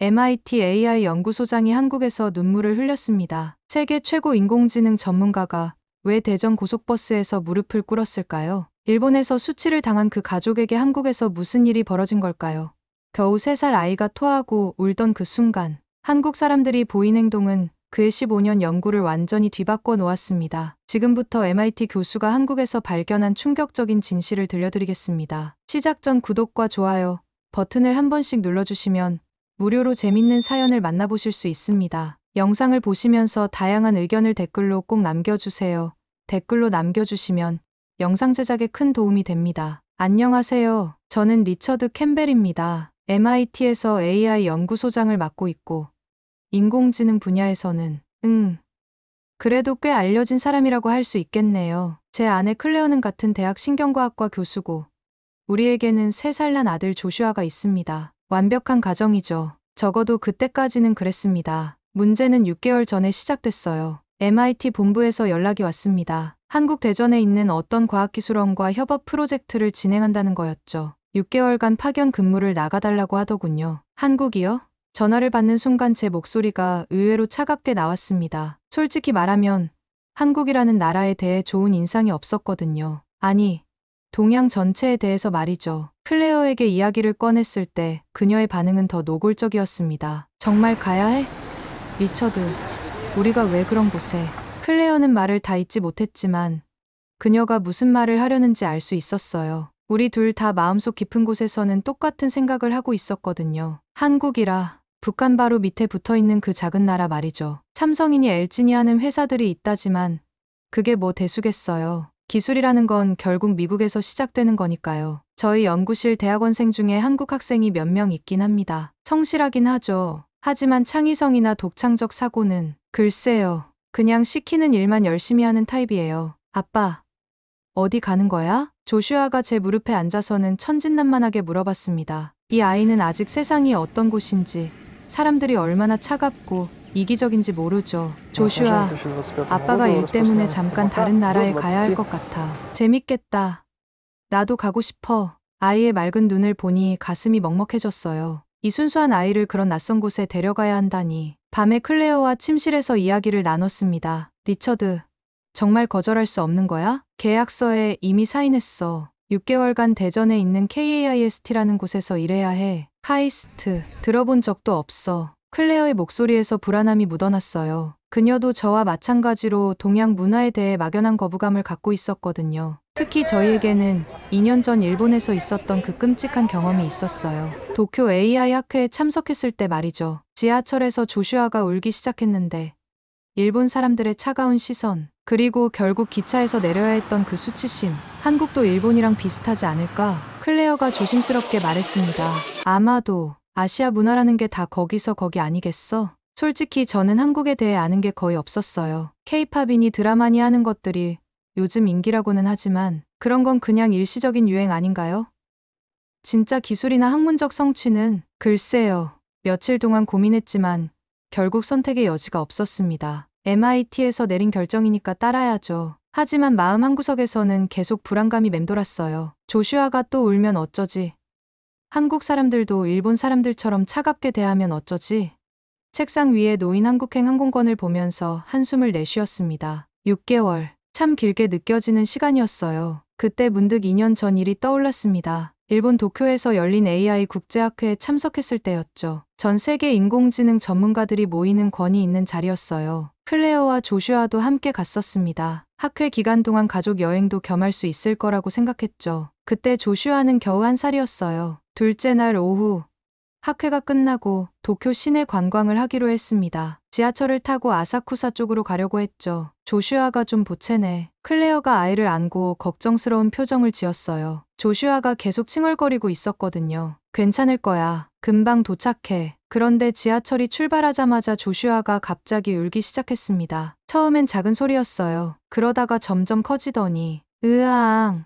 MIT AI 연구소장이 한국에서 눈물을 흘렸습니다. 세계 최고 인공지능 전문가가 왜 대전 고속버스에서 무릎을 꿇었을까요? 일본에서 수치를 당한 그 가족에게 한국에서 무슨 일이 벌어진 걸까요? 겨우 3살 아이가 토하고 울던 그 순간, 한국 사람들이 보인 행동은 그의 15년 연구를 완전히 뒤바꿔 놓았습니다. 지금부터 MIT 교수가 한국에서 발견한 충격적인 진실을 들려드리겠습니다. 시작 전 구독과 좋아요 버튼을 한 번씩 눌러주시면 무료로 재밌는 사연을 만나보실 수 있습니다. 영상을 보시면서 다양한 의견을 댓글로 꼭 남겨주세요. 댓글로 남겨주시면 영상 제작에 큰 도움이 됩니다. 안녕하세요. 저는 리처드 캠벨입니다. MIT에서 AI 연구소장을 맡고 있고 인공지능 분야에서는 그래도 꽤 알려진 사람이라고 할 수 있겠네요. 제 아내 클레어는 같은 대학 신경과학과 교수고 우리에게는 3살 난 아들 조슈아가 있습니다. 완벽한 가정이죠. 적어도 그때까지는 그랬습니다. 문제는 6개월 전에 시작됐어요. MIT 본부에서 연락이 왔습니다. 한국 대전에 있는 어떤 과학기술원과 협업 프로젝트를 진행한다는 거였죠. 6개월간 파견 근무를 나가달라고 하더군요. 한국이요? 전화를 받는 순간 제 목소리가 의외로 차갑게 나왔습니다. 솔직히 말하면 한국이라는 나라에 대해 좋은 인상이 없었거든요. 아니, 동양 전체에 대해서 말이죠. 클레어에게 이야기를 꺼냈을 때 그녀의 반응은 더 노골적이었습니다. 정말 가야 해? 리처드, 우리가 왜 그런 곳에? 클레어는 말을 다 잊지 못했지만 그녀가 무슨 말을 하려는지 알 수 있었어요. 우리 둘 다 마음속 깊은 곳에서는 똑같은 생각을 하고 있었거든요. 한국이라 북한 바로 밑에 붙어있는 그 작은 나라 말이죠. 삼성이니 LG니 하는 회사들이 있다지만 그게 뭐 대수겠어요. 기술이라는 건 결국 미국에서 시작되는 거니까요. 저희 연구실 대학원생 중에 한국 학생이 몇 명 있긴 합니다. 성실하긴 하죠. 하지만 창의성이나 독창적 사고는 글쎄요. 그냥 시키는 일만 열심히 하는 타입이에요. 아빠, 어디 가는 거야? 조슈아가 제 무릎에 앉아서는 천진난만하게 물어봤습니다. 이 아이는 아직 세상이 어떤 곳인지, 사람들이 얼마나 차갑고 이기적인지 모르죠. 조슈아, 아빠가 일 때문에 잠깐 다른 나라에 가야 할 것 같아. 재밌겠다. 나도 가고 싶어. 아이의 맑은 눈을 보니 가슴이 먹먹해졌어요. 이 순수한 아이를 그런 낯선 곳에 데려가야 한다니. 밤에 클레어와 침실에서 이야기를 나눴습니다. 리처드, 정말 거절할 수 없는 거야? 계약서에 이미 사인했어. 6개월간 대전에 있는 KAIST라는 곳에서 일해야 해. 카이스트, 들어본 적도 없어. 클레어의 목소리에서 불안함이 묻어났어요. 그녀도 저와 마찬가지로 동양 문화에 대해 막연한 거부감을 갖고 있었거든요. 특히 저희에게는 2년 전 일본에서 있었던 그 끔찍한 경험이 있었어요. 도쿄 AI 학회에 참석했을 때 말이죠. 지하철에서 조슈아가 울기 시작했는데 일본 사람들의 차가운 시선, 그리고 결국 기차에서 내려야 했던 그 수치심, 한국도 일본이랑 비슷하지 않을까? 클레어가 조심스럽게 말했습니다. 아마도 아시아 문화라는 게 다 거기서 거기 아니겠어? 솔직히 저는 한국에 대해 아는 게 거의 없었어요. 케이팝이니 드라마니 하는 것들이 요즘 인기라고는 하지만 그런 건 그냥 일시적인 유행 아닌가요? 진짜 기술이나 학문적 성취는 글쎄요. 며칠 동안 고민했지만 결국 선택의 여지가 없었습니다. MIT에서 내린 결정이니까 따라야죠. 하지만 마음 한구석에서는 계속 불안감이 맴돌았어요. 조슈아가 또 울면 어쩌지? 한국 사람들도 일본 사람들처럼 차갑게 대하면 어쩌지? 책상 위에 놓인 한국행 항공권을 보면서 한숨을 내쉬었습니다. 6개월. 참 길게 느껴지는 시간이었어요. 그때 문득 2년 전 일이 떠올랐습니다. 일본 도쿄에서 열린 AI 국제학회에 참석했을 때였죠. 전 세계 인공지능 전문가들이 모이는 권위 있는 자리였어요. 클레어와 조슈아도 함께 갔었습니다. 학회 기간 동안 가족 여행도 겸할 수 있을 거라고 생각했죠. 그때 조슈아는 겨우 1살이었어요. 둘째 날 오후, 학회가 끝나고 도쿄 시내 관광을 하기로 했습니다. 지하철을 타고 아사쿠사 쪽으로 가려고 했죠. 조슈아가 좀 보채네. 클레어가 아이를 안고 걱정스러운 표정을 지었어요. 조슈아가 계속 칭얼거리고 있었거든요. 괜찮을 거야. 금방 도착해. 그런데 지하철이 출발하자마자 조슈아가 갑자기 울기 시작했습니다. 처음엔 작은 소리였어요. 그러다가 점점 커지더니 으앙,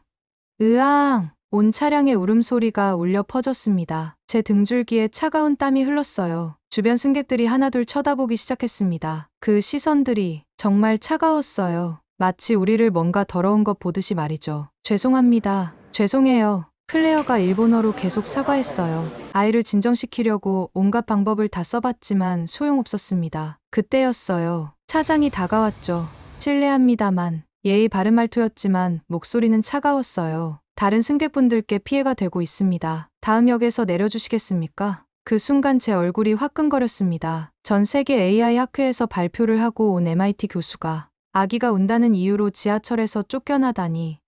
으앙. 온 차량의 울음소리가 울려 퍼졌습니다. 제 등줄기에 차가운 땀이 흘렀어요. 주변 승객들이 하나둘 쳐다보기 시작했습니다. 그 시선들이 정말 차가웠어요. 마치 우리를 뭔가 더러운 것 보듯이 말이죠. 죄송합니다. 죄송해요. 클레어가 일본어로 계속 사과했어요. 아이를 진정시키려고 온갖 방법을 다 써봤지만 소용없었습니다. 그때였어요. 차장이 다가왔죠. 실례합니다만 예의 바른 말투였지만 목소리는 차가웠어요. 다른 승객분들께 피해가 되고 있습니다. 다음 역에서 내려주시겠습니까? 그 순간 제 얼굴이 화끈거렸습니다. 전 세계 AI 학회에서 발표를 하고 온 MIT 교수가 아기가 운다는 이유로 지하철에서 쫓겨나다니.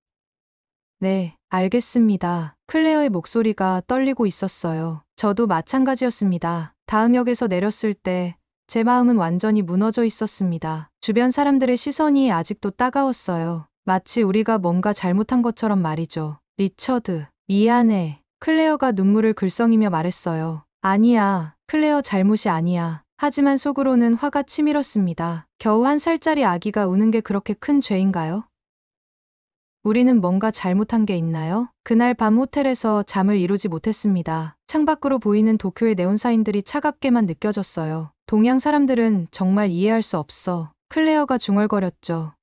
네, 알겠습니다. 클레어의 목소리가 떨리고 있었어요. 저도 마찬가지였습니다. 다음 역에서 내렸을 때 제 마음은 완전히 무너져 있었습니다. 주변 사람들의 시선이 아직도 따가웠어요. 마치 우리가 뭔가 잘못한 것처럼 말이죠. 리처드, 미안해. 클레어가 눈물을 글썽이며 말했어요. 아니야, 클레어 잘못이 아니야. 하지만 속으로는 화가 치밀었습니다. 겨우 1살짜리 아기가 우는 게 그렇게 큰 죄인가요? 우리는 뭔가 잘못한 게 있나요? 그날 밤 호텔에서 잠을 이루지 못했습니다. 창밖으로 보이는 도쿄의 네온사인들이 차갑게만 느껴졌어요. 동양 사람들은 정말 이해할 수 없어. 클레어가 중얼거렸죠.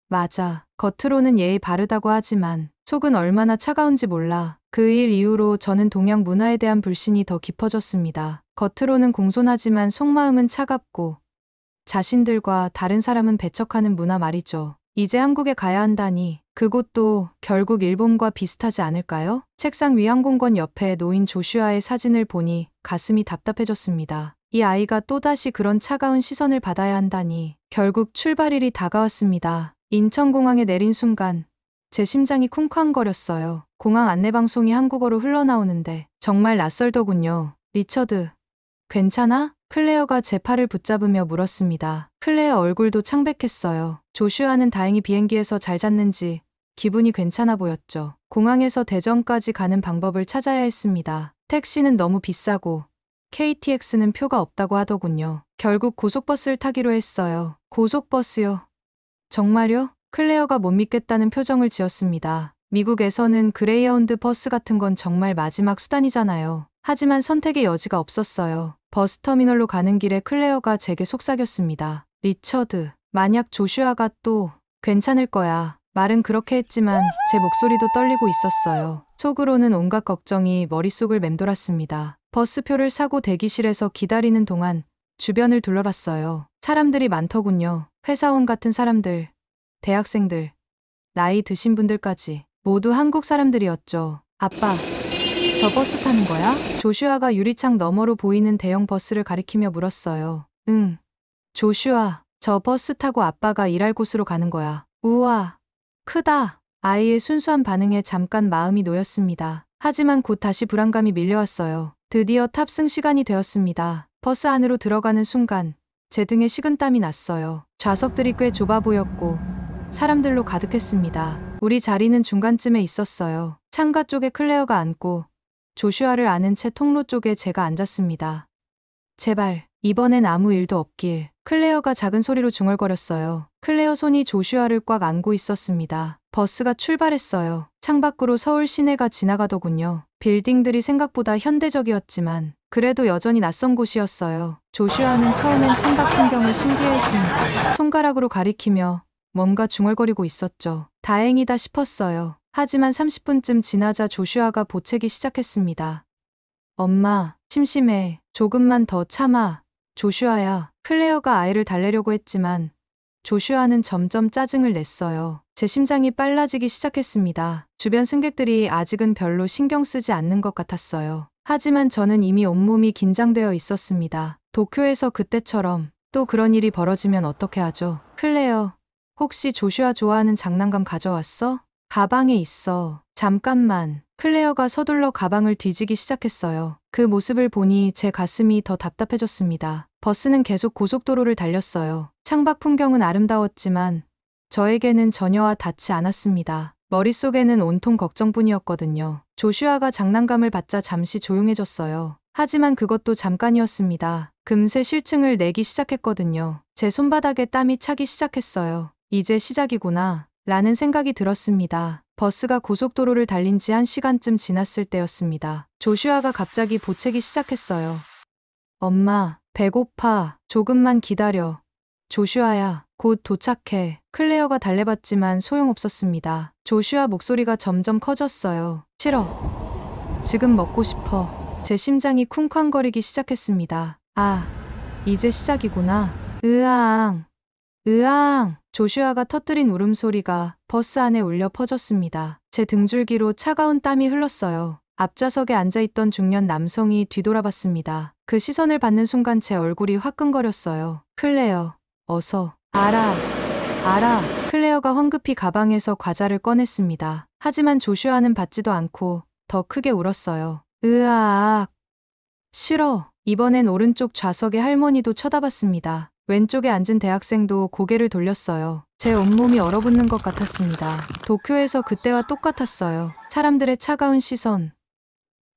맞아. 겉으로는 예의 바르다고 하지만 속은 얼마나 차가운지 몰라. 그 일 이후로 저는 동양 문화에 대한 불신이 더 깊어졌습니다. 겉으로는 공손하지만 속마음은 차갑고 자신들과 다른 사람은 배척하는 문화 말이죠. 이제 한국에 가야 한다니 그곳도 결국 일본과 비슷하지 않을까요? 책상 위 항공권 옆에 놓인 조슈아의 사진을 보니 가슴이 답답해졌습니다. 이 아이가 또다시 그런 차가운 시선을 받아야 한다니. 결국 출발일이 다가왔습니다. 인천공항에 내린 순간 제 심장이 쿵쾅거렸어요. 공항 안내방송이 한국어로 흘러나오는데 정말 낯설더군요. 리처드, 괜찮아? 클레어가 제 팔을 붙잡으며 물었습니다. 클레어 얼굴도 창백했어요. 조슈아는 다행히 비행기에서 잘 잤는지 기분이 괜찮아 보였죠. 공항에서 대전까지 가는 방법을 찾아야 했습니다. 택시는 너무 비싸고 KTX는 표가 없다고 하더군요. 결국 고속버스를 타기로 했어요. 고속버스요? 정말요? 클레어가 못 믿겠다는 표정을 지었습니다. 미국에서는 그레이하운드 버스 같은 건 정말 마지막 수단이잖아요. 하지만 선택의 여지가 없었어요. 버스터미널로 가는 길에 클레어가 제게 속삭였습니다. 리처드, 만약 조슈아가 또 괜찮을 거야. 말은 그렇게 했지만 제 목소리도 떨리고 있었어요. 속으로는 온갖 걱정이 머릿속을 맴돌았습니다. 버스표를 사고 대기실에서 기다리는 동안 주변을 둘러봤어요. 사람들이 많더군요. 회사원 같은 사람들, 대학생들, 나이 드신 분들까지 모두 한국 사람들이었죠. 아빠, 저 버스 타는 거야? 조슈아가 유리창 너머로 보이는 대형 버스를 가리키며 물었어요. 응. 조슈아, 저 버스 타고 아빠가 일할 곳으로 가는 거야. 우와, 크다. 아이의 순수한 반응에 잠깐 마음이 놓였습니다. 하지만 곧 다시 불안감이 밀려왔어요. 드디어 탑승 시간이 되었습니다. 버스 안으로 들어가는 순간 제 등에 식은땀이 났어요. 좌석들이 꽤 좁아 보였고 사람들로 가득했습니다. 우리 자리는 중간쯤에 있었어요. 창가 쪽에 클레어가 앉고 조슈아를 아는 채 통로 쪽에 제가 앉았습니다. 제발 이번엔 아무 일도 없길. 클레어가 작은 소리로 중얼거렸어요. 클레어 손이 조슈아를 꽉 안고 있었습니다. 버스가 출발했어요. 창밖으로 서울 시내가 지나가더군요. 빌딩들이 생각보다 현대적이었지만 그래도 여전히 낯선 곳이었어요. 조슈아는 처음엔 창밖 풍경을 신기해했습니다. 손가락으로 가리키며 뭔가 중얼거리고 있었죠. 다행이다 싶었어요. 하지만 30분쯤 지나자 조슈아가 보채기 시작했습니다. 엄마, 심심해. 조금만 더 참아. 조슈아야. 클레어가 아이를 달래려고 했지만 조슈아는 점점 짜증을 냈어요. 제 심장이 빨라지기 시작했습니다. 주변 승객들이 아직은 별로 신경 쓰지 않는 것 같았어요. 하지만 저는 이미 온몸이 긴장되어 있었습니다. 도쿄에서 그때처럼 또 그런 일이 벌어지면 어떻게 하죠? 클레어, 혹시 조슈아 좋아하는 장난감 가져왔어? 가방에 있어. 잠깐만. 클레어가 서둘러 가방을 뒤지기 시작했어요. 그 모습을 보니 제 가슴이 더 답답해졌습니다. 버스는 계속 고속도로를 달렸어요. 창밖 풍경은 아름다웠지만 저에게는 전혀와 닿지 않았습니다. 머릿속에는 온통 걱정뿐이었거든요. 조슈아가 장난감을 받자 잠시 조용해졌어요. 하지만 그것도 잠깐이었습니다. 금세 실증을 내기 시작했거든요. 제 손바닥에 땀이 차기 시작했어요. 이제 시작이구나 라는 생각이 들었습니다. 버스가 고속도로를 달린 지 1시간쯤 지났을 때였습니다. 조슈아가 갑자기 보채기 시작했어요. 엄마, 배고파. 조금만 기다려. 조슈아야, 곧 도착해. 클레어가 달래봤지만 소용없었습니다. 조슈아 목소리가 점점 커졌어요. 싫어. 지금 먹고 싶어. 제 심장이 쿵쾅거리기 시작했습니다. 아, 이제 시작이구나. 으앙, 으앙. 조슈아가 터뜨린 울음소리가 버스 안에 울려 퍼졌습니다. 제 등줄기로 차가운 땀이 흘렀어요. 앞좌석에 앉아있던 중년 남성이 뒤돌아봤습니다. 그 시선을 받는 순간 제 얼굴이 화끈거렸어요. 클레어, 어서. 알아. 클레어가 황급히 가방에서 과자를 꺼냈습니다. 하지만 조슈아는 받지도 않고 더 크게 울었어요. 으아악. 싫어. 이번엔 오른쪽 좌석의 할머니도 쳐다봤습니다. 왼쪽에 앉은 대학생도 고개를 돌렸어요. 제 온몸이 얼어붙는 것 같았습니다. 도쿄에서 그때와 똑같았어요. 사람들의 차가운 시선.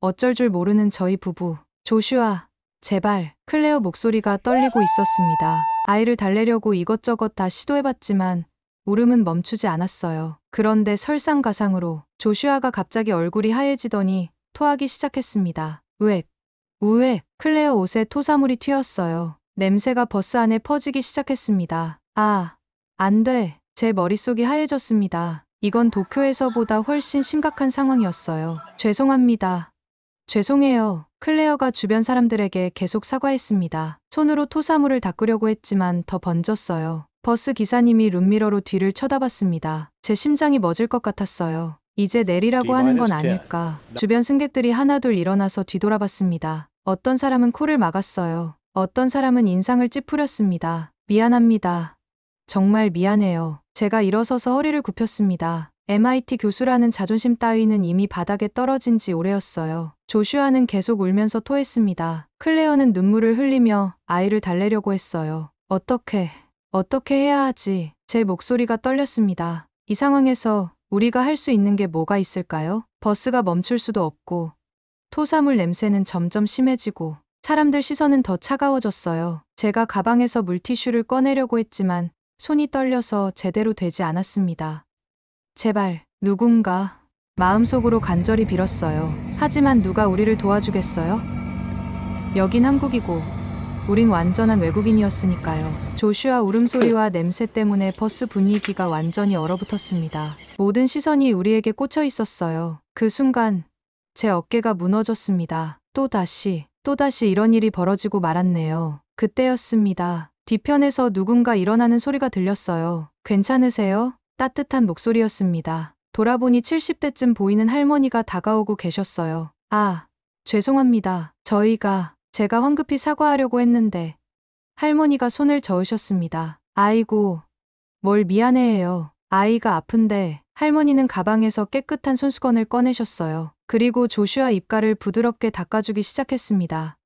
어쩔 줄 모르는 저희 부부. 조슈아, 제발. 클레어 목소리가 떨리고 있었습니다. 아이를 달래려고 이것저것 다 시도해봤지만 울음은 멈추지 않았어요. 그런데 설상가상으로 조슈아가 갑자기 얼굴이 하얘지더니 토하기 시작했습니다. 우웩. 클레어 옷에 토사물이 튀었어요. 냄새가 버스 안에 퍼지기 시작했습니다. 아, 안 돼. 제 머릿속이 하얘졌습니다. 이건 도쿄에서보다 훨씬 심각한 상황이었어요. 죄송합니다. 죄송해요. 클레어가 주변 사람들에게 계속 사과했습니다. 손으로 토사물을 닦으려고 했지만 더 번졌어요. 버스 기사님이 룸미러로 뒤를 쳐다봤습니다. 제 심장이 멎을 것 같았어요. 이제 내리라고 하는 건 아닐까. 주변 승객들이 하나둘 일어나서 뒤돌아봤습니다. 어떤 사람은 코를 막았어요. 어떤 사람은 인상을 찌푸렸습니다. 미안합니다. 정말 미안해요. 제가 일어서서 허리를 굽혔습니다. MIT 교수라는 자존심 따위는 이미 바닥에 떨어진 지 오래였어요. 조슈아는 계속 울면서 토했습니다. 클레어는 눈물을 흘리며 아이를 달래려고 했어요. 어떻게 해야 하지? 제 목소리가 떨렸습니다. 이 상황에서 우리가 할 수 있는 게 뭐가 있을까요? 버스가 멈출 수도 없고, 토사물 냄새는 점점 심해지고, 사람들 시선은 더 차가워졌어요. 제가 가방에서 물티슈를 꺼내려고 했지만 손이 떨려서 제대로 되지 않았습니다. 제발, 누군가. 마음속으로 간절히 빌었어요. 하지만 누가 우리를 도와주겠어요? 여긴 한국이고, 우린 완전한 외국인이었으니까요. 조슈아 울음소리와 냄새 때문에 버스 분위기가 완전히 얼어붙었습니다. 모든 시선이 우리에게 꽂혀 있었어요. 그 순간, 제 어깨가 무너졌습니다. 또다시 이런 일이 벌어지고 말았네요. 그때였습니다. 뒤편에서 누군가 일어나는 소리가 들렸어요. 괜찮으세요? 따뜻한 목소리였습니다. 돌아보니 70대쯤 보이는 할머니가 다가오고 계셨어요. 아, 죄송합니다. 제가 황급히 사과하려고 했는데 할머니가 손을 저으셨습니다. 아이고, 뭘 미안해해요. 아이가 아픈데. 할머니는 가방에서 깨끗한 손수건을 꺼내셨어요. 그리고 조슈아 입가를 부드럽게 닦아주기 시작했습니다.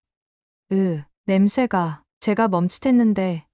냄새가. 제가 멈칫했는데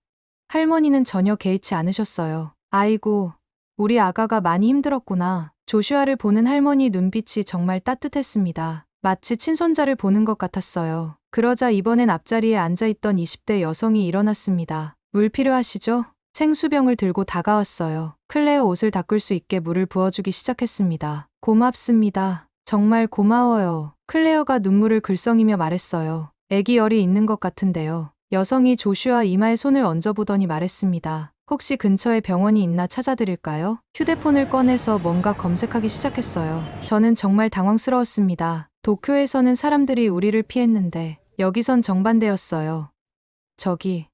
할머니는 전혀 개의치 않으셨어요. 아이고, 우리 아가가 많이 힘들었구나. 조슈아를 보는 할머니 눈빛이 정말 따뜻했습니다. 마치 친손자를 보는 것 같았어요. 그러자 이번엔 앞자리에 앉아있던 20대 여성이 일어났습니다. 물 필요하시죠? 생수병을 들고 다가왔어요. 클레어 옷을 닦을 수 있게 물을 부어주기 시작했습니다. 고맙습니다. 정말 고마워요. 클레어가 눈물을 글썽이며 말했어요. 애기 열이 있는 것 같은데요. 여성이 조슈아 이마에 손을 얹어보더니 말했습니다. 혹시 근처에 병원이 있나 찾아드릴까요? 휴대폰을 꺼내서 뭔가 검색하기 시작했어요. 저는 정말 당황스러웠습니다. 도쿄에서는 사람들이 우리를 피했는데 여기선 정반대였어요.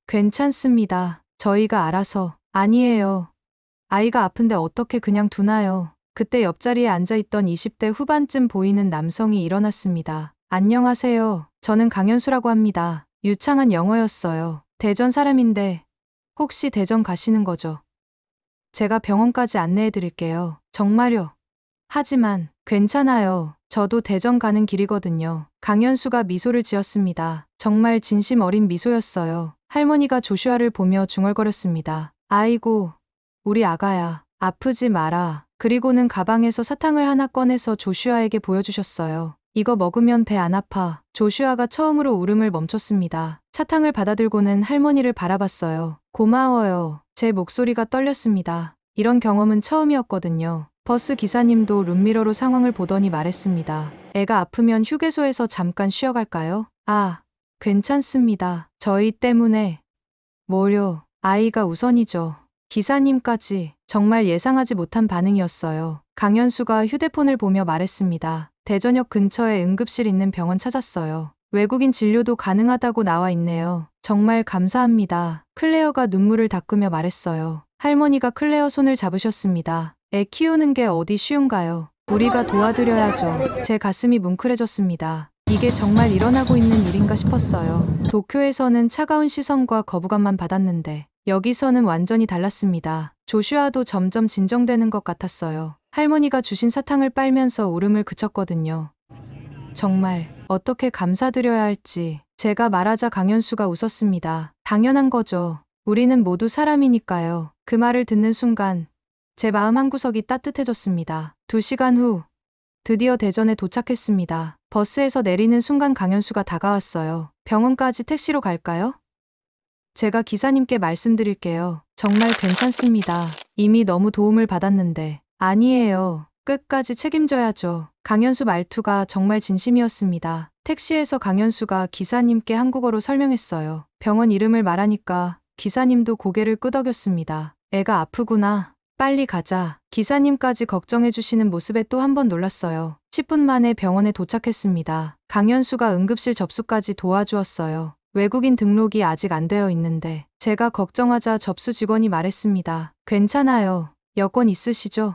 괜찮습니다. 저희가 알아서. 아니에요. 아이가 아픈데 어떻게 그냥 두나요? 그때 옆자리에 앉아있던 20대 후반쯤 보이는 남성이 일어났습니다. 안녕하세요. 저는 강현수라고 합니다. 유창한 영어였어요. 대전 사람인데 혹시 대전 가시는 거죠? 제가 병원까지 안내해 드릴게요. 정말요? 하지만 괜찮아요. 저도 대전 가는 길이거든요. 강현수가 미소를 지었습니다. 정말 진심 어린 미소였어요. 할머니가 조슈아를 보며 중얼거렸습니다. 아이고, 우리 아가야. 아프지 마라. 그리고는 가방에서 사탕을 하나 꺼내서 조슈아에게 보여주셨어요. 이거 먹으면 배 안 아파. 조슈아가 처음으로 울음을 멈췄습니다. 사탕을 받아들고는 할머니를 바라봤어요. 고마워요. 제 목소리가 떨렸습니다. 이런 경험은 처음이었거든요. 버스 기사님도 룸미러로 상황을 보더니 말했습니다. 애가 아프면 휴게소에서 잠깐 쉬어갈까요? 아, 괜찮습니다. 저희 때문에. 뭐요? 아이가 우선이죠. 기사님까지 정말 예상하지 못한 반응이었어요. 강현수가 휴대폰을 보며 말했습니다. 대전역 근처에 응급실 있는 병원 찾았어요. 외국인 진료도 가능하다고 나와 있네요. 정말 감사합니다. 클레어가 눈물을 닦으며 말했어요. 할머니가 클레어 손을 잡으셨습니다. 애 키우는 게 어디 쉬운가요? 우리가 도와드려야죠. 제 가슴이 뭉클해졌습니다. 이게 정말 일어나고 있는 일인가 싶었어요. 도쿄에서는 차가운 시선과 거부감만 받았는데 여기서는 완전히 달랐습니다. 조슈아도 점점 진정되는 것 같았어요. 할머니가 주신 사탕을 빨면서 울음을 그쳤거든요. 정말 어떻게 감사드려야 할지. 제가 말하자 강현수가 웃었습니다. 당연한 거죠. 우리는 모두 사람이니까요. 그 말을 듣는 순간 제 마음 한구석이 따뜻해졌습니다. 2시간 후 드디어 대전에 도착했습니다. 버스에서 내리는 순간 강현수가 다가왔어요. 병원까지 택시로 갈까요? 제가 기사님께 말씀드릴게요. 정말 괜찮습니다. 이미 너무 도움을 받았는데. 아니에요. 끝까지 책임져야죠. 강현수 말투가 정말 진심이었습니다. 택시에서 강현수가 기사님께 한국어로 설명했어요. 병원 이름을 말하니까 기사님도 고개를 끄덕였습니다. 애가 아프구나. 빨리 가자. 기사님까지 걱정해주시는 모습에 또 한 번 놀랐어요. 10분 만에 병원에 도착했습니다. 강현수가 응급실 접수까지 도와주었어요. 외국인 등록이 아직 안 되어 있는데 제가 걱정하자 접수 직원이 말했습니다. 괜찮아요. 여권 있으시죠?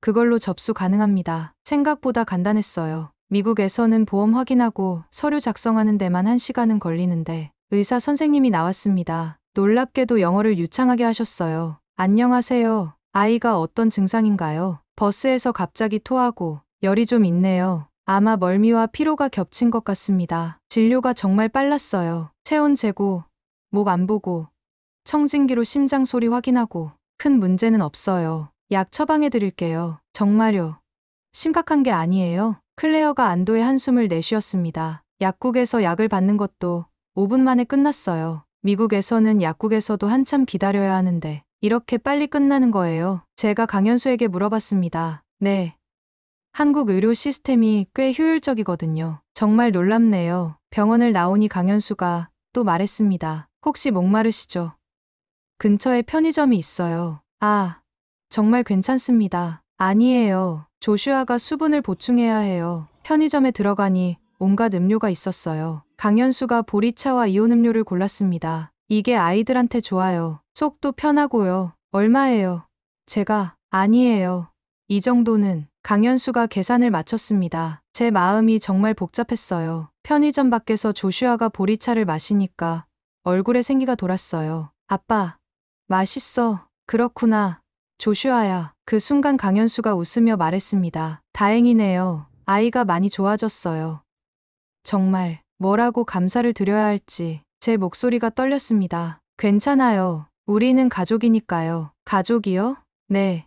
그걸로 접수 가능합니다. 생각보다 간단했어요. 미국에서는 보험 확인하고 서류 작성하는 데만 1시간은 걸리는데 의사 선생님이 나왔습니다. 놀랍게도 영어를 유창하게 하셨어요. 안녕하세요. 아이가 어떤 증상인가요? 버스에서 갑자기 토하고 열이 좀 있네요. 아마 멀미와 피로가 겹친 것 같습니다. 진료가 정말 빨랐어요. 체온 재고, 목 안 보고, 청진기로 심장 소리 확인하고 큰 문제는 없어요. 약 처방해 드릴게요. 정말요. 심각한 게 아니에요. 클레어가 안도의 한숨을 내쉬었습니다. 약국에서 약을 받는 것도 5분 만에 끝났어요. 미국에서는 약국에서도 한참 기다려야 하는데 이렇게 빨리 끝나는 거예요. 제가 강현수에게 물어봤습니다. 네. 한국 의료 시스템이 꽤 효율적이거든요. 정말 놀랍네요. 병원을 나오니 강현수가 또 말했습니다. 혹시 목마르시죠? 근처에 편의점이 있어요. 아, 정말 괜찮습니다. 아니에요. 조슈아가 수분을 보충해야 해요. 편의점에 들어가니 온갖 음료가 있었어요. 강현수가 보리차와 이온 음료를 골랐습니다. 이게 아이들한테 좋아요. 속도 편하고요. 얼마예요? 제가 아니에요. 이 정도는. 강현수가 계산을 마쳤습니다. 제 마음이 정말 복잡했어요. 편의점 밖에서 조슈아가 보리차를 마시니까 얼굴에 생기가 돌았어요. 아빠, 맛있어. 그렇구나. 조슈아야. 그 순간 강현수가 웃으며 말했습니다. 다행이네요. 아이가 많이 좋아졌어요. 정말 뭐라고 감사를 드려야 할지 제 목소리가 떨렸습니다. 괜찮아요. 우리는 가족이니까요. 가족이요? 네.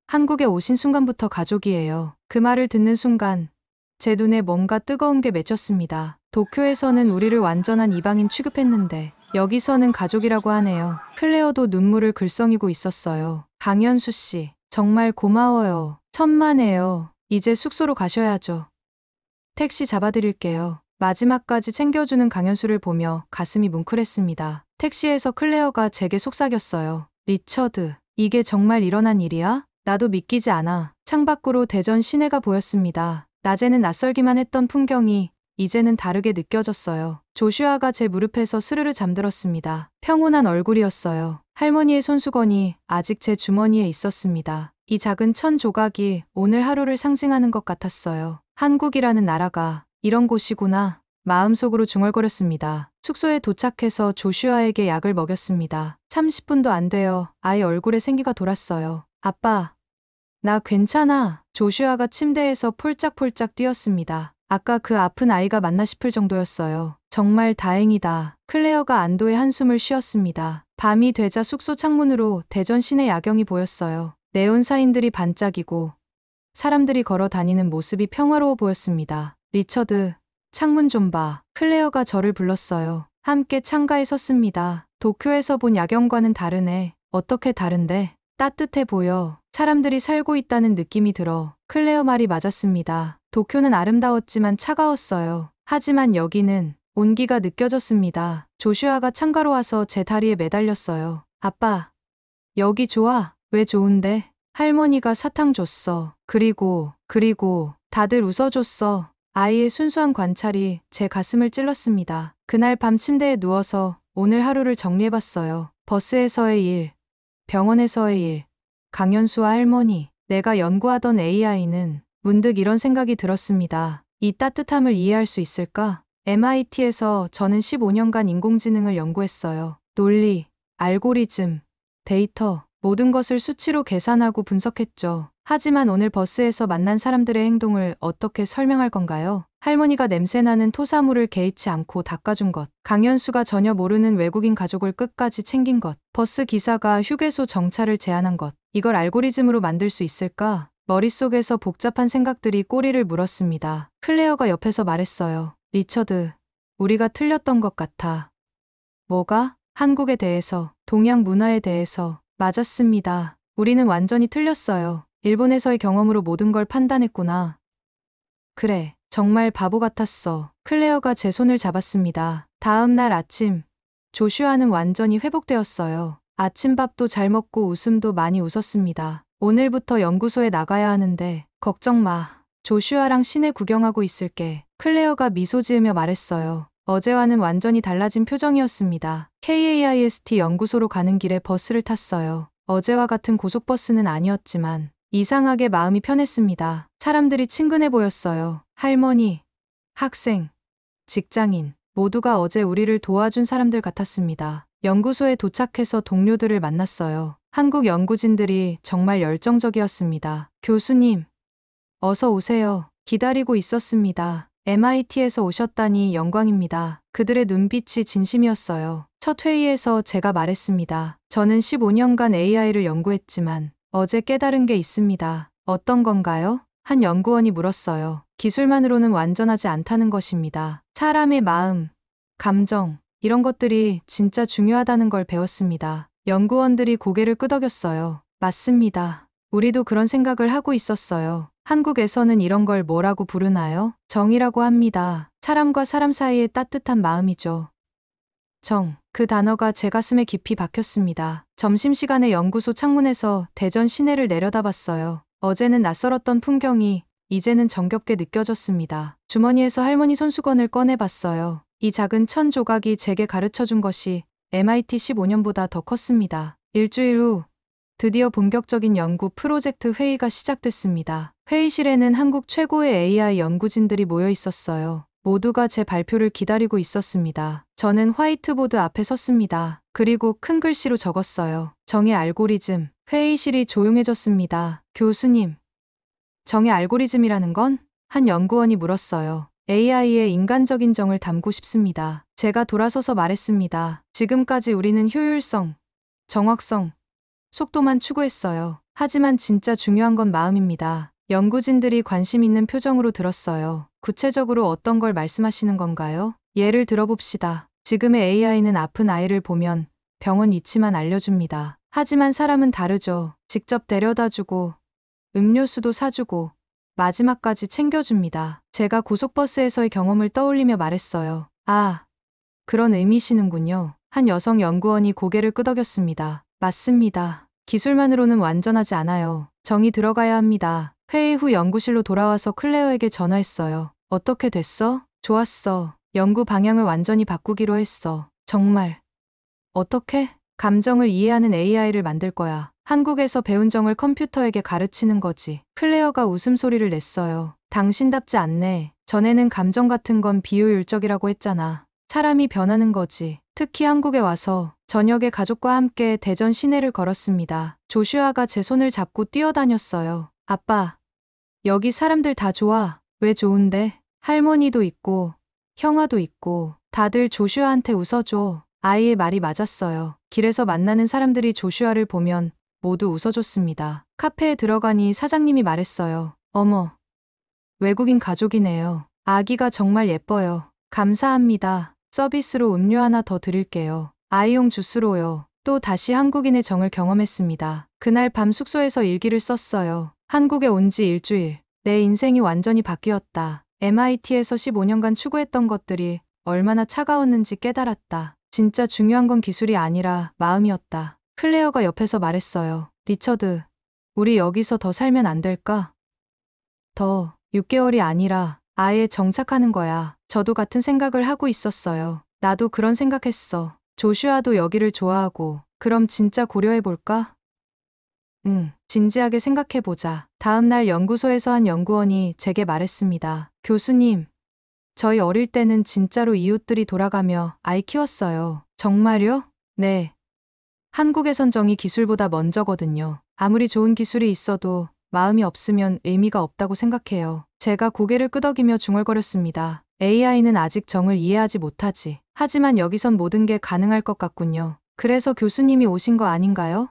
한국에 오신 순간부터 가족이에요. 그 말을 듣는 순간 제 눈에 뭔가 뜨거운 게 맺혔습니다. 도쿄에서는 우리를 완전한 이방인 취급했는데 여기서는 가족이라고 하네요. 클레어도 눈물을 글썽이고 있었어요. 강현수 씨, 정말 고마워요. 천만에요. 이제 숙소로 가셔야죠. 택시 잡아드릴게요. 마지막까지 챙겨주는 강현수를 보며 가슴이 뭉클했습니다. 택시에서 클레어가 제게 속삭였어요. 리처드, 이게 정말 일어난 일이야? 나도 믿기지 않아. 창밖으로 대전 시내가 보였습니다. 낮에는 낯설기만 했던 풍경이 이제는 다르게 느껴졌어요. 조슈아가 제 무릎에서 스르르 잠들었습니다. 평온한 얼굴이었어요. 할머니의 손수건이 아직 제 주머니에 있었습니다. 이 작은 천 조각이 오늘 하루를 상징하는 것 같았어요. 한국이라는 나라가 이런 곳이구나. 마음속으로 중얼거렸습니다. 숙소에 도착해서 조슈아에게 약을 먹였습니다. 30분도 안 되어 아이 얼굴에 생기가 돌았어요. 아빠, 나 괜찮아. 조슈아가 침대에서 폴짝폴짝 뛰었습니다. 아까 그 아픈 아이가 맞나 싶을 정도였어요. 정말 다행이다. 클레어가 안도의 한숨을 쉬었습니다. 밤이 되자 숙소 창문으로 대전 시내 야경이 보였어요. 네온 사인들이 반짝이고 사람들이 걸어 다니는 모습이 평화로워 보였습니다. 리처드, 창문 좀 봐. 클레어가 저를 불렀어요. 함께 창가에 섰습니다. 도쿄에서 본 야경과는 다르네. 어떻게 다른데? 따뜻해 보여. 사람들이 살고 있다는 느낌이 들어. 클레어 말이 맞았습니다. 도쿄는 아름다웠지만 차가웠어요. 하지만 여기는 온기가 느껴졌습니다. 조슈아가 창가로 와서 제 다리에 매달렸어요. 아빠, 여기 좋아. 왜 좋은데? 할머니가 사탕 줬어. 그리고 다들 웃어줬어. 아이의 순수한 관찰이 제 가슴을 찔렀습니다. 그날 밤 침대에 누워서 오늘 하루를 정리해봤어요. 버스에서의 일, 병원에서의 일, 강연수와 할머니, 내가 연구하던 AI는 문득 이런 생각이 들었습니다. 이 따뜻함을 이해할 수 있을까? MIT에서 저는 15년간 인공지능을 연구했어요. 논리, 알고리즘, 데이터, 모든 것을 수치로 계산하고 분석했죠. 하지만 오늘 버스에서 만난 사람들의 행동을 어떻게 설명할 건가요? 할머니가 냄새나는 토사물을 개의치 않고 닦아준 것, 강연수가 전혀 모르는 외국인 가족을 끝까지 챙긴 것, 버스 기사가 휴게소 정차를 제안한 것, 이걸 알고리즘으로 만들 수 있을까? 머릿속에서 복잡한 생각들이 꼬리를 물었습니다. 클레어가 옆에서 말했어요. 리처드, 우리가 틀렸던 것 같아. 뭐가? 한국에 대해서, 동양 문화에 대해서. 맞았습니다. 우리는 완전히 틀렸어요. 일본에서의 경험으로 모든 걸 판단했구나. 그래, 정말 바보 같았어. 클레어가 제 손을 잡았습니다. 다음 날 아침, 조슈아는 완전히 회복되었어요. 아침밥도 잘 먹고 웃음도 많이 웃었습니다. 오늘부터 연구소에 나가야 하는데, 걱정 마. 조슈아랑 시내 구경하고 있을게. 클레어가 미소 지으며 말했어요. 어제와는 완전히 달라진 표정이었습니다. KAIST 연구소로 가는 길에 버스를 탔어요. 어제와 같은 고속버스는 아니었지만 이상하게 마음이 편했습니다. 사람들이 친근해 보였어요. 할머니, 학생, 직장인, 모두가 어제 우리를 도와준 사람들 같았습니다. 연구소에 도착해서 동료들을 만났어요. 한국 연구진들이 정말 열정적이었습니다. 교수님, 어서 오세요. 기다리고 있었습니다. MIT에서 오셨다니 영광입니다. 그들의 눈빛이 진심이었어요. 첫 회의에서 제가 말했습니다. 저는 15년간 AI를 연구했지만 어제 깨달은 게 있습니다. 어떤 건가요? 한 연구원이 물었어요. 기술만으로는 완전하지 않다는 것입니다. 사람의 마음, 감정, 이런 것들이 진짜 중요하다는 걸 배웠습니다. 연구원들이 고개를 끄덕였어요. 맞습니다. 우리도 그런 생각을 하고 있었어요. 한국에서는 이런 걸 뭐라고 부르나요? 정이라고 합니다. 사람과 사람 사이의 따뜻한 마음이죠. 정, 그 단어가 제 가슴에 깊이 박혔습니다. 점심시간에 연구소 창문에서 대전 시내를 내려다봤어요. 어제는 낯설었던 풍경이 이제는 정겹게 느껴졌습니다. 주머니에서 할머니 손수건을 꺼내봤어요. 이 작은 천 조각이 제게 가르쳐준 것이 MIT 15년보다 더 컸습니다. 일주일 후 드디어 본격적인 연구 프로젝트 회의가 시작됐습니다. 회의실에는 한국 최고의 AI 연구진들이 모여 있었어요. 모두가 제 발표를 기다리고 있었습니다. 저는 화이트보드 앞에 섰습니다. 그리고 큰 글씨로 적었어요. 정의 알고리즘. 회의실이 조용해졌습니다. 교수님, 정의 알고리즘이라는 건? 한 연구원이 물었어요. AI의 인간적인 정을 담고 싶습니다. 제가 돌아서서 말했습니다. 지금까지 우리는 효율성, 정확성, 속도만 추구했어요. 하지만 진짜 중요한 건 마음입니다. 연구진들이 관심 있는 표정으로 들었어요. 구체적으로 어떤 걸 말씀하시는 건가요? 예를 들어봅시다. 지금의 AI는 아픈 아이를 보면 병원 위치만 알려줍니다. 하지만 사람은 다르죠. 직접 데려다주고, 음료수도 사주고, 마지막까지 챙겨줍니다. 제가 고속버스에서의 경험을 떠올리며 말했어요. 아, 그런 의미시는군요. 한 여성 연구원이 고개를 끄덕였습니다. 맞습니다. 기술만으로는 완전하지 않아요. 정이 들어가야 합니다. 회의 후 연구실로 돌아와서 클레어에게 전화했어요. 어떻게 됐어? 좋았어. 연구 방향을 완전히 바꾸기로 했어. 정말. 어떻게? 감정을 이해하는 AI를 만들 거야. 한국에서 배운 정을 컴퓨터에게 가르치는 거지. 클레어가 웃음소리를 냈어요. 당신답지 않네. 전에는 감정 같은 건 비효율적이라고 했잖아. 사람이 변하는 거지. 특히 한국에 와서 저녁에 가족과 함께 대전 시내를 걸었습니다. 조슈아가 제 손을 잡고 뛰어다녔어요. 아빠, 여기 사람들 다 좋아. 왜 좋은데? 할머니도 있고, 형아도 있고, 다들 조슈아한테 웃어줘. 아이의 말이 맞았어요. 길에서 만나는 사람들이 조슈아를 보면 모두 웃어줬습니다. 카페에 들어가니 사장님이 말했어요. 어머, 외국인 가족이네요. 아기가 정말 예뻐요. 감사합니다. 서비스로 음료 하나 더 드릴게요. 아이용 주스로요. 또 다시 한국인의 정을 경험했습니다. 그날 밤 숙소에서 일기를 썼어요. 한국에 온 지 일주일. 내 인생이 완전히 바뀌었다. MIT에서 15년간 추구했던 것들이 얼마나 차가웠는지 깨달았다. 진짜 중요한 건 기술이 아니라 마음이었다. 클레어가 옆에서 말했어요. 리처드, 우리 여기서 더 살면 안 될까? 더, 6개월이 아니라 아예 정착하는 거야. 저도 같은 생각을 하고 있었어요. 나도 그런 생각했어. 조슈아도 여기를 좋아하고, 그럼 진짜 고려해볼까? 응, 진지하게 생각해보자. 다음 날 연구소에서 한 연구원이 제게 말했습니다. 교수님, 저희 어릴 때는 진짜로 이웃들이 돌아가며 아이 키웠어요. 정말요? 네. 한국에선 정이 기술보다 먼저거든요. 아무리 좋은 기술이 있어도 마음이 없으면 의미가 없다고 생각해요. 제가 고개를 끄덕이며 중얼거렸습니다. AI는 아직 정을 이해하지 못하지. 하지만 여기선 모든 게 가능할 것 같군요. 그래서 교수님이 오신 거 아닌가요?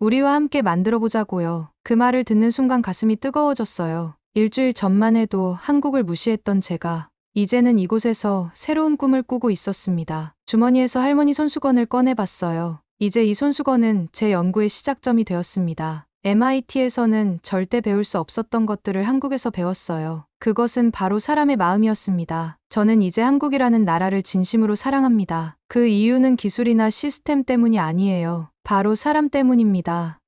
우리와 함께 만들어 보자고요. 그 말을 듣는 순간 가슴이 뜨거워졌어요. 일주일 전만 해도 한국을 무시했던 제가 이제는 이곳에서 새로운 꿈을 꾸고 있었습니다. 주머니에서 할머니 손수건을 꺼내봤어요. 이제 이 손수건은 제 연구의 시작점이 되었습니다. MIT에서는 절대 배울 수 없었던 것들을 한국에서 배웠어요. 그것은 바로 사람의 마음이었습니다. 저는 이제 한국이라는 나라를 진심으로 사랑합니다. 그 이유는 기술이나 시스템 때문이 아니에요. 바로 사람 때문입니다.